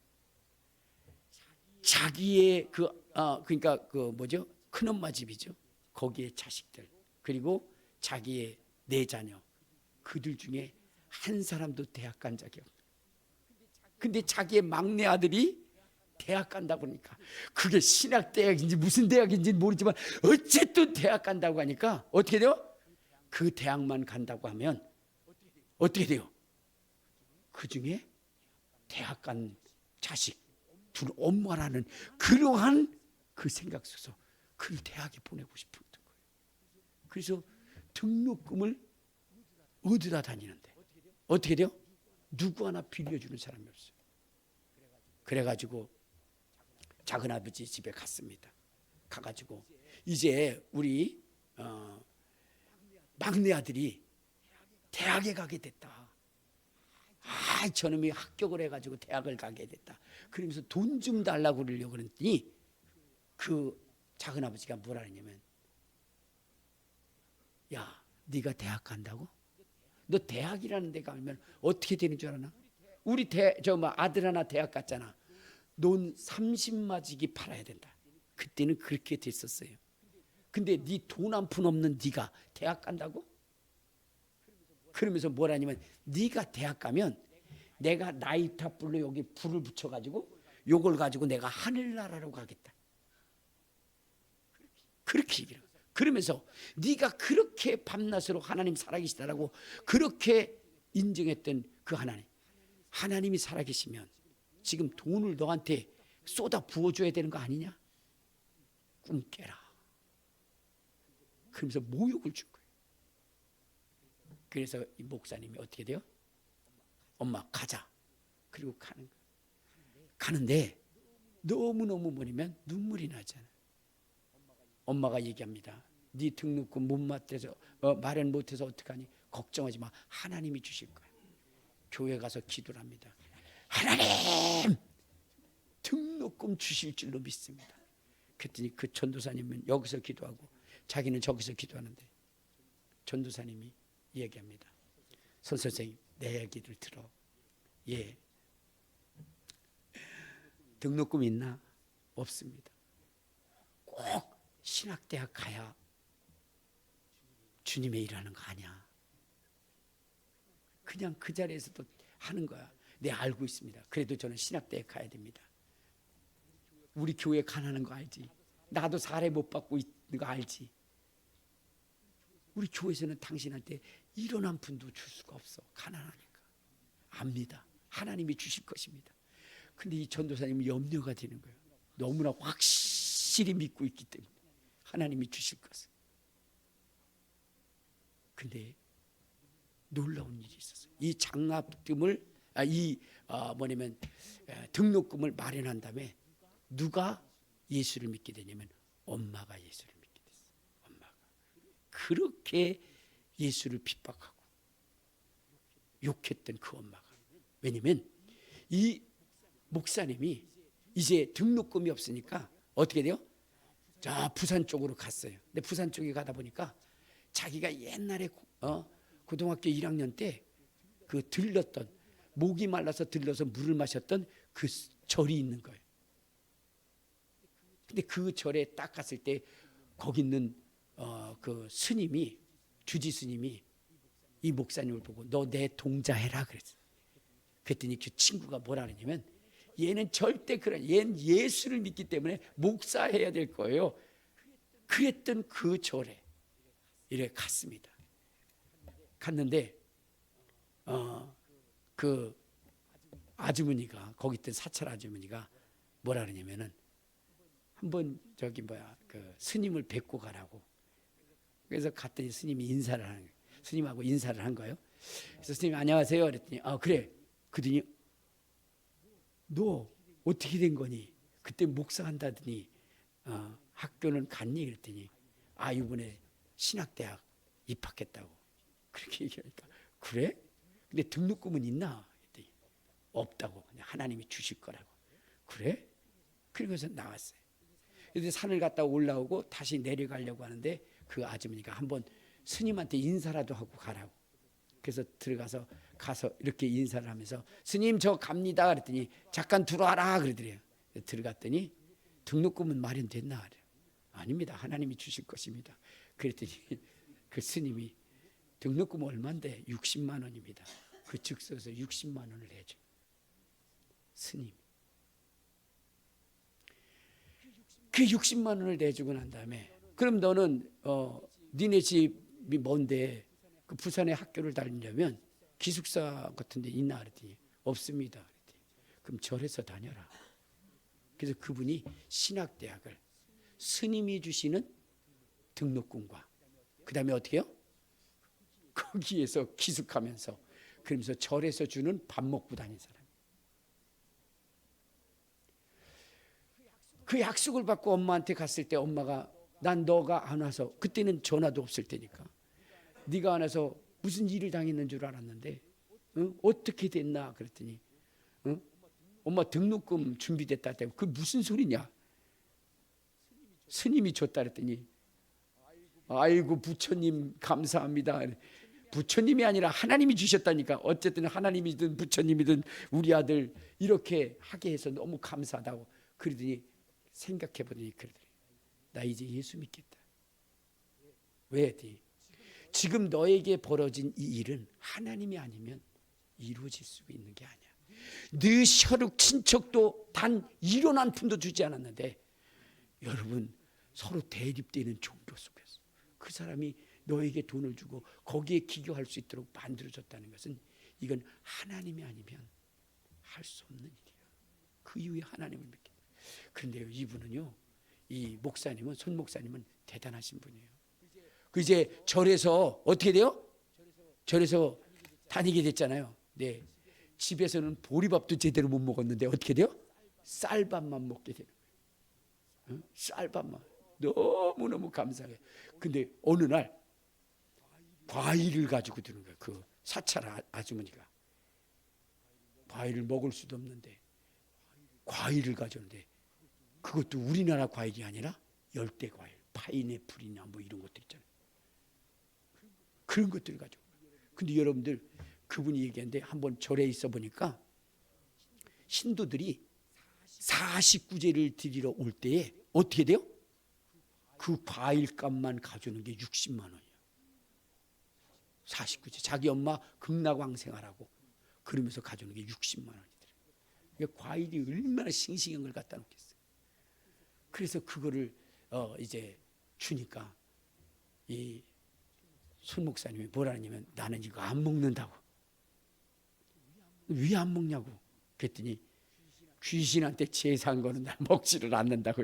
자기의 그러니까 큰엄마 집이죠. 거기에 자식들, 그리고 자기의 네 자녀, 그들 중에 한 사람도 대학 간 적이 없어요. 근데 자기의 막내 아들이 대학 간다 보니까, 그게 신학대학인지 무슨 대학인지 모르지만 어쨌든 대학 간다고 하니까 어떻게 돼요? 그 대학만 간다고 하면 어떻게 돼요? 그 중에 대학 간 자식 둘 엄마라는 그러한 그 생각 속에서 그를 대학에 보내고 싶었던 거예요. 그래서 등록금을 얻으러 다니는데 어떻게 돼요? 누구 하나 빌려주는 사람이 없어요. 그래가지고 작은아버지 집에 갔습니다. 가가지고 이제 우리 막내 아들이 대학에 가게 됐다. 저놈이 합격을 해가지고 대학을 가게 됐다. 그러면서 돈 좀 달라고 그러려고 그랬더니 그 작은아버지가 뭐라 그러냐면, 야, 네가 대학 간다고? 너 대학이라는 데 가면 어떻게 되는 줄 아나? 우리 아들 하나 대학 갔잖아. 논 30마지기 팔아야 된다. 그때는 그렇게 됐었어요. 근데 네 돈 한 푼 없는 네가 대학 간다고? 그러면서 뭐라냐면, 네가 대학 가면 내가 나이탑불로 여기 불을 붙여가지고 요걸 가지고 내가 하늘나라로 가겠다. 그렇게 얘기를 해요. 그러면서 네가 그렇게 밤낮으로 하나님 살아계시다라고 그렇게 인정했던 그 하나님이 살아계시면 지금 돈을 너한테 쏟아 부어줘야 되는 거 아니냐? 꿈 깨라. 그러면서 모욕을 준 거예요. 그래서 이 목사님이 어떻게 돼요? 엄마 가자. 그리고 가는 거예요. 가는데 너무너무 뭐냐면 눈물이 나잖아요. 엄마가 얘기합니다. 네 등록금 못 맞대서 마련 못해서 어떡하니? 걱정하지 마. 하나님이 주실 거야. 교회 가서 기도를 합니다. 하나님 등록금 주실 줄로 믿습니다. 그랬더니 그 전도사님은 여기서 기도하고 자기는 저기서 기도하는데 전도사님이 얘기합니다. 선생님 내 얘기를 들어. 예. 등록금 있나? 없습니다. 꼭 신학대학 가야 주님의 일하는 거 아니야. 그냥 그 자리에서도 하는 거야. 네, 알고 있습니다. 그래도 저는 신학대학 가야 됩니다. 우리 교회 가난한 거 알지? 나도 사례 못 받고 있는 거 알지? 우리 교회에서는 당신한테 1원 한 푼도 줄 수가 없어. 가난하니까. 압니다. 하나님이 주실 것입니다. 근데 이 전도사님은 염려가 되는 거예요. 너무나 확실히 믿고 있기 때문에 하나님이 주실 것을. 근데 놀라운 일이 있었어요. 이 장학금을 등록금을 마련한 다음에 누가 예수를 믿게 되냐면 엄마가 예수를 믿게 됐어요. 엄마가 그렇게 예수를 핍박하고 욕했던 그 엄마가. 왜냐면 이 목사님이 이제 등록금이 없으니까 어떻게 돼요? 자, 부산 쪽으로 갔어요. 근데 부산 쪽에 가다 보니까 자기가 옛날에 고등학교 1학년 때 그 들렀던, 목이 말라서 들러서 물을 마셨던 그 절이 있는 거예요. 근데 그 절에 딱 갔을 때 거기 있는 그 스님이, 주지 스님이 이 목사님을 보고 너 내 동자해라 그랬어요. 그랬더니 그 친구가 뭐라 그러냐면 얘는 절대 얘는 예수를 믿기 때문에 목사해야 될 거예요. 그랬던 그 절에 이래 갔습니다. 갔는데 그 아주머니가, 거기 있던 사찰 아주머니가 뭐라 그러냐면은 한번 그 스님을 뵙고 가라고. 그래서 갔더니 스님이 인사를 하는 거예요. 스님하고 인사를 한 거예요. 그래서 스님이 안녕하세요 그랬더니 그래. 그러더니 너 어떻게 된 거니? 그때 목사한다더니 학교는 갔니? 그랬더니 이번에 신학대학 입학했다고. 그렇게 얘기하니까 그래? 근데 등록금은 있나? 그랬더니 없다고. 그냥 하나님이 주실 거라고. 그래? 그러면서 나왔어요. 그래서 산을 갔다 올라오고 다시 내려가려고 하는데 그 아주머니가 한번 스님한테 인사라도 하고 가라고. 그래서 가서 이렇게 인사를 하면서 스님 저 갑니다 그랬더니 잠깐 들어와라 그러더래요. 들어갔더니 등록금은 마련됐나? 그래요. 아닙니다. 하나님이 주실 것입니다. 그랬더니 그 스님이 등록금 얼마인데? 60만 원입니다. 그 즉석에서 60만 원을 해줘. 스님. 그 60만 원을 내주고 난 다음에 그럼 너는 니네 집이 뭔데 그 부산에 학교를 다니려면 기숙사 같은 데 있나? 그랬더니 없습니다. 그랬더니 그럼 절에서 다녀라. 그래서 그분이 신학대학을 스님이 주시는 등록금과 그 다음에 어떻게 해요? 거기에서 기숙하면서 그러면서 절에서 주는 밥 먹고 다닌 사람. 그 약속을 받고 엄마한테 갔을 때 엄마가 난 너가 안 와서, 그때는 전화도 없을 때니까, 네가 안 와서 무슨 일을 당했는 줄 알았는데 어떻게 됐나 그랬더니 엄마 등록금 준비됐다 했다고. 그 무슨 소리냐? 스님이 줬다 그랬더니 아이고 부처님 감사합니다. 부처님이 아니라 하나님이 주셨다니까. 어쨌든 하나님이든 부처님이든 우리 아들 이렇게 하게 해서 너무 감사하다고. 그러더니 생각해보더니 그러더니 나 이제 예수 믿겠다. 왜? 지금 너에게 벌어진 이 일은 하나님이 아니면 이루어질 수 있는 게 아니야. 네 혈육 친척도 단 1원 한 푼도 주지 않았는데 여러분 서로 대립되는 종교 속에서 그 사람이 너에게 돈을 주고 거기에 기교할 수 있도록 만들어줬다는 것은 이건 하나님이 아니면 할 수 없는 일이야. 그 이후에 하나님을 믿게. 그런데요, 이분은요, 이 목사님은, 손 목사님은 대단하신 분이에요. 그 이제 절에서 어떻게 돼요? 절에서 다니게 됐잖아요. 네. 집에서는 보리밥도 제대로 못 먹었는데 어떻게 돼요? 쌀밥만 먹게 되는 거예요. 쌀밥만. 너무너무 감사해. 근데 어느 날 과일을 가지고 드는 거예요. 그 사찰 아주머니가 과일을 먹을 수도 없는데 과일을 가져오는데 그것도 우리나라 과일이 아니라 열대 과일, 파인애플이나 뭐 이런 것들 있잖아요. 그런 것들을 가지고. 근데 여러분들 그분이 얘기하는데 한번 절에 있어 보니까 신도들이 49제를 드리러 올 때에 어떻게 돼요? 그 과일값만 가져오는 게 60만 원이에요. 49제. 자기 엄마 극락왕생하라고 그러면서 가져오는 게 60만 원이더래요. 과일이 얼마나 싱싱한 걸 갖다 놓겠어요. 그래서 그거를 이제 주니까 이 손 목사님이 뭐라 하냐면 나는 이거 안 먹는다고. 왜 안 먹냐고. 그랬더니 귀신한테 제사한 거는 나 먹지를 않는다고.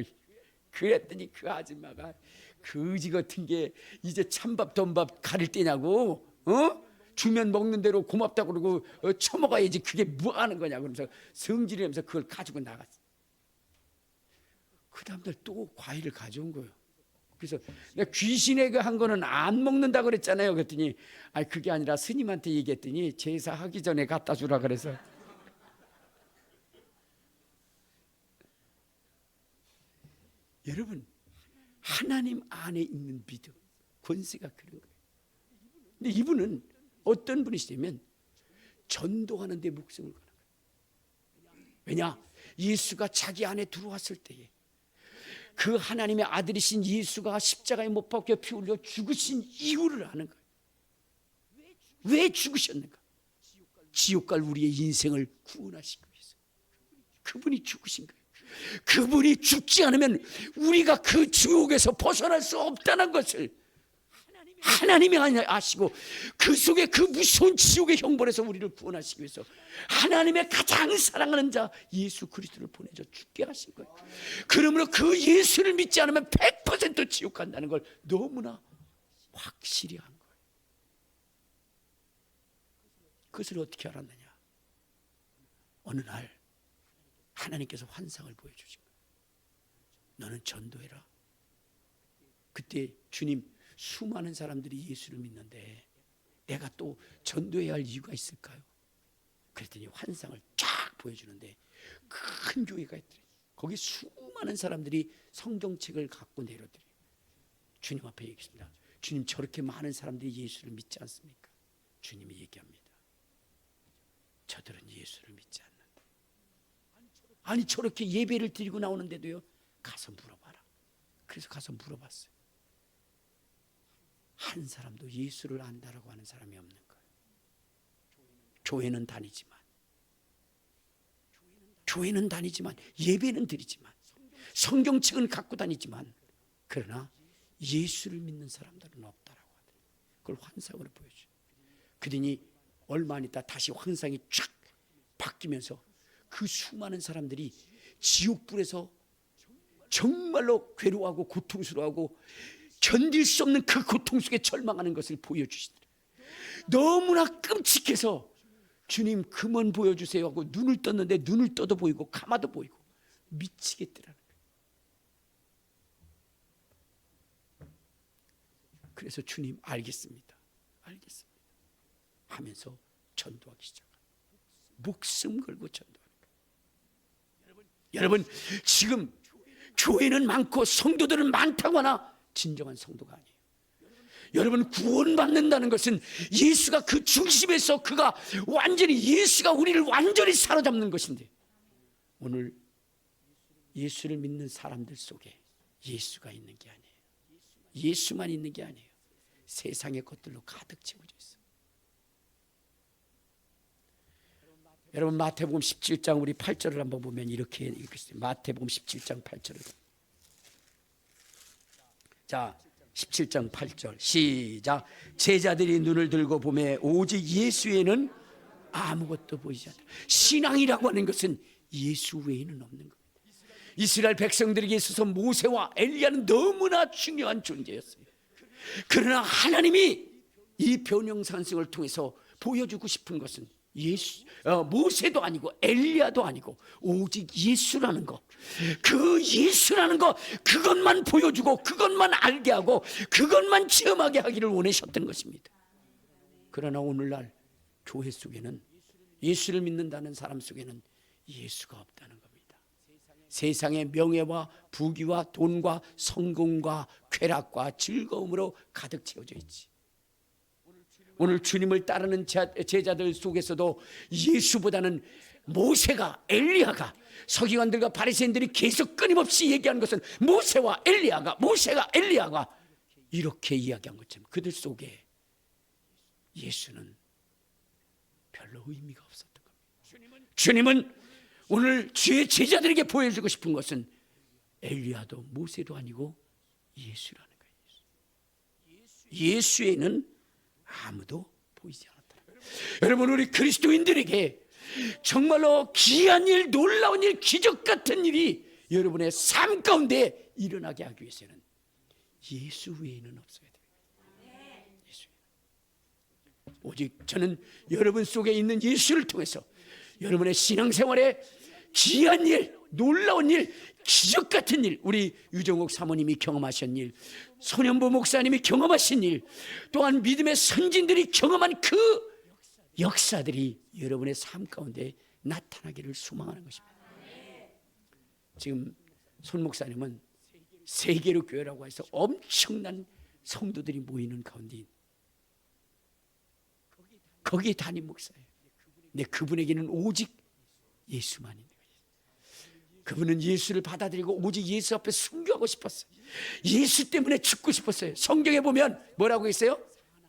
그랬더니 그 아줌마가 거지 같은 게 이제 찬밥 돈밥 가릴 때냐고. 주면 먹는 대로 고맙다고 그러고 처먹어야지 그게 뭐 하는 거냐고. 그러면서 성질이면서 그걸 가지고 나갔어. 그 다음날 또 과일을 가져온 거예요. 그래서 내가 귀신에게 한 거는 안 먹는다 그랬잖아요. 그랬더니 아니 그게 아니라 스님한테 얘기했더니 제사하기 전에 갖다 주라 그래서. 여러분 하나님 안에 있는 믿음, 권세가 그런 거예요. 근데 이분은 어떤 분이시냐면 전도하는 데 목숨을 거는 거예요. 왜냐? 예수가 자기 안에 들어왔을 때에 그 하나님의 아들이신 예수가 십자가에 못 박혀 피 흘려 죽으신 이유를 아는 거예요. 왜 죽으셨는가? 지옥 갈 우리의 인생을 구원하시기 위해서. 그분이 죽으신 거예요. 그분이 죽지 않으면 우리가 그 지옥에서 벗어날 수 없다는 것을 하나님이 아시고 그 속에 그 무서운 지옥의 형벌에서 우리를 구원하시기 위해서 하나님의 가장 사랑하는 자 예수 그리스도를 보내줘 죽게 하신 거예요. 그러므로 그 예수를 믿지 않으면 100% 지옥 간다는 걸 너무나 확실히 한 거예요. 그것을 어떻게 알았느냐? 어느 날 하나님께서 환상을 보여주신 거예요. 너는 전도해라. 그때 주님 수많은 사람들이 예수를 믿는데 내가 또 전도해야 할 이유가 있을까요? 그랬더니 환상을 쫙 보여주는데 큰 교회가 있더래요. 거기 수많은 사람들이 성경책을 갖고 내려드려요. 주님 앞에 얘기했습니다. 주님 저렇게 많은 사람들이 예수를 믿지 않습니까? 주님이 얘기합니다. 저들은 예수를 믿지 않는다. 아니 저렇게 예배를 드리고 나오는데도요. 가서 물어봐라. 그래서 가서 물어봤어요. 한 사람도 예수를 안다라고 하는 사람이 없는 거예요. 교회는 다니지만 예배는 드리지만 성경책은 갖고 다니지만 그러나 예수를 믿는 사람들은 없다라고 하더래요. 그걸 환상으로 보여줘요. 그러니 얼마 안 있다 다시 환상이 쫙 바뀌면서 그 수많은 사람들이 지옥불에서 정말로 괴로워하고 고통스러워하고 견딜 수 없는 그 고통 속에 절망하는 것을 보여주시더라. 너무나 끔찍해서 주님 그만 보여주세요 하고 눈을 떴는데 눈을 떠도 보이고 감아도 보이고 미치겠더라는 거예요. 그래서 주님 알겠습니다 하면서 전도하기 시작합니다. 목숨 걸고 전도하는 거예요. 여러분 지금 교회는 많고 성도들은 많다고 하나 진정한 성도가 아니에요. 여러분 구원받는다는 것은 예수가 그 중심에서 그가 완전히 예수가 우리를 완전히 사로잡는 것인데, 오늘 예수를 믿는 사람들 속에 예수가 있는 게 아니에요. 예수만 있는 게 아니에요. 세상의 것들로 가득 채워져 있어요. 여러분 마태복음 17장 우리 8절을 한번 보면 이렇게 읽겠습니다. 마태복음 17장 8절을. 자 17장 8절 시작. 제자들이 눈을 들고 보매 오직 예수에는 아무것도 보이지 않다. 신앙이라고 하는 것은 예수 외에는 없는 겁니다. 이스라엘 백성들에게 있어서 모세와 엘리야는 너무나 중요한 존재였어요. 그러나 하나님이 이 변형산승을 통해서 보여주고 싶은 것은 모세도 아니고 엘리야도 아니고 오직 예수라는 것, 그 예수라는 것, 그것만 보여주고 그것만 알게 하고 그것만 체험하게 하기를 원하셨던 것입니다. 그러나 오늘날 교회 속에는, 예수를 믿는다는 사람 속에는 예수가 없다는 겁니다. 세상의 명예와 부귀와 돈과 성공과 쾌락과 즐거움으로 가득 채워져 있지. 오늘 주님을 따르는 제자들 속에서도 예수보다는 모세가, 엘리야가, 서기관들과 바리새인들이 계속 끊임없이 얘기하는 것은 모세가 엘리야가 이렇게 이야기한 것처럼 그들 속에 예수는 별로 의미가 없었던 겁니다. 주님은 오늘 주의 제자들에게 보여주고 싶은 것은 엘리야도 모세도 아니고 예수라는 거예요. 예수에는 아무도 보이지 않았다. 여러분 우리 그리스도인들에게 정말로 귀한 일, 놀라운 일, 기적 같은 일이 여러분의 삶 가운데 일어나게 하기 위해서는 예수 외에는 없어야 돼요. 예수. 오직 저는 여러분 속에 있는 예수를 통해서 여러분의 신앙생활에 귀한 일, 놀라운 일, 기적 같은 일, 우리 유정옥 사모님이 경험하신 일, 손현보 목사님이 경험하신 일, 또한 믿음의 선진들이 경험한 그 역사들이 여러분의 삶 가운데 나타나기를 소망하는 것입니다. 지금 손 목사님은 세계로 교회라고 해서 엄청난 성도들이 모이는 가운데 거기에 담임 목사예요. 근데 그분에게는 오직 예수만 있는 거예요. 그분은 예수를 받아들이고 오직 예수 앞에 순교하고 싶었어요. 예수 때문에 죽고 싶었어요. 성경에 보면 뭐라고 있어요?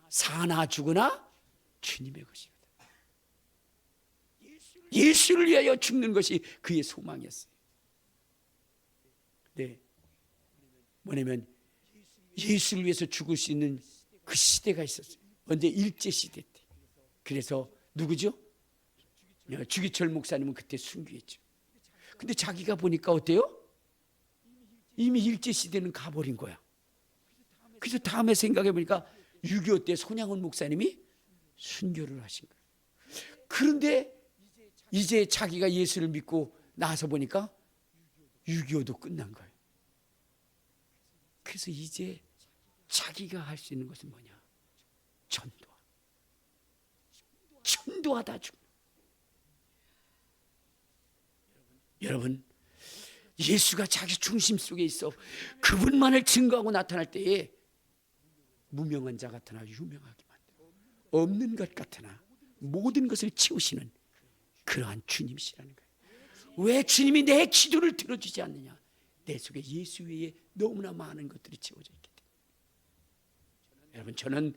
사나 죽으나 주님의 것이거든. 예수를 위하여 죽는 것이 그의 소망이었어요. 네, 뭐냐면 예수를 위해서 죽을 수 있는 그 시대가 있었어요. 언제? 일제시대 때. 그래서 누구죠? 주기철 목사님은 그때 순교했죠. 근데 자기가 보니까 어때요? 이미 일제시대는 가버린 거야. 그래서 다음에 생각해 보니까 6.25 때 손양훈 목사님이 순교를 하신 거예요. 그런데 이제 자기가 예수를 믿고 나서 보니까 6.25도 끝난 거예요. 그래서 이제 자기가 할 수 있는 것은 뭐냐? 전도하다 죽는. 여러분, 예수가 자기 중심 속에 있어 그분만을 증거하고 나타날 때에 무명한 자 같으나 유명하게 만들고 없는 것 같으나 모든 것을 채우시는 그러한 주님이시라는 거예요. 왜 주님이 내 기도를 들어주지 않느냐? 내 속에 예수 외에 너무나 많은 것들이 채워져 있기 때문에. 여러분, 저는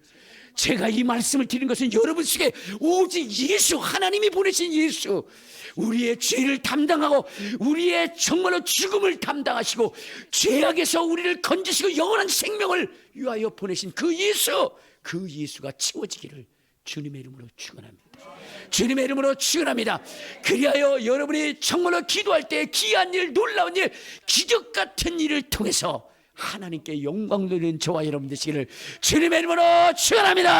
제가 이 말씀을 드리는 것은 여러분 속에 오직 예수, 하나님이 보내신 예수, 우리의 죄를 담당하고 우리의 정말로 죽음을 담당하시고 죄악에서 우리를 건지시고 영원한 생명을 위하여 보내신 그 예수, 그 예수가 채워지기를 주님의 이름으로 축원합니다. 주님의 이름으로 축원합니다. 그리하여 여러분이 정말로 기도할 때 귀한 일, 놀라운 일, 기적 같은 일을 통해서 하나님께 영광 돌리는 저와 여러분 되시기를 주님의 이름으로 축원합니다.